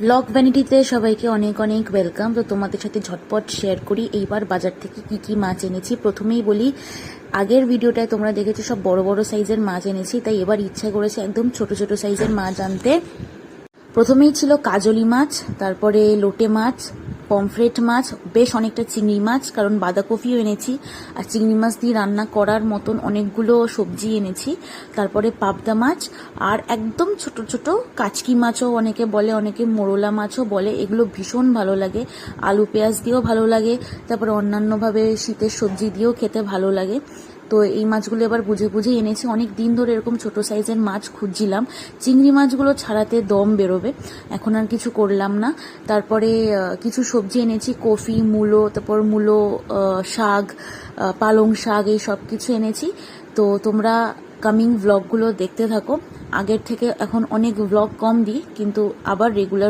Blog ভ্যানিটিতে সবাইকে অনেক অনেক ওয়েলকাম। তো তোমাদের সাথে ঝটপট শেয়ার করি এইবার বাজার থেকে কি কি মাছ এনেছি। প্রথমেই বলি, আগের ভিডিওটায় তোমরা দেখেছো সব বড় বড় সাইজের মাছ এনেছি, তাই এবার ইচ্ছা করেছে একদম ছোট ছোট সাইজের মাছ আনতে। প্রথমেই ছিল কাজলি মাছ, তারপরে লোটে মাছ, পমফ্রেট মাছ, বেশ অনেকটা চিংড়ি মাছ, কারণ বাঁধাকপিও এনেছি আর চিংড়ি মাছ দিয়ে রান্না করার মতন অনেকগুলো সবজি এনেছি। তারপরে পাবদা মাছ আর একদম ছোট ছোট কাচকি মাছও অনেকে বলে, অনেকে মোরলা মাছও বলে। এগুলো ভীষণ ভালো লাগে, আলু পেঁয়াজ দিয়েও ভালো লাগে, তারপরে অন্যান্যভাবে শীতের সবজি দিয়েও খেতে ভালো লাগে। তো এই মাছগুলো এবার বুঝে বুঝে এনেছি। অনেক দিন ধরে এরকম ছোট সাইজের মাছ খুঁজছিলাম, চিংড়ি মাছগুলো ছাড়াতে দম বেরোবে, এখন আর কিছু করলাম না। তারপরে কিছু সবজি এনেছি, কফি, মূলো, তারপর মূলো, শাক, পালং শাক, এই সব কিছু এনেছি। তো তোমরা কামিং ব্লগগুলো দেখতে থাকো। আগের থেকে এখন অনেক ব্লগ কম দিই, কিন্তু আবার রেগুলার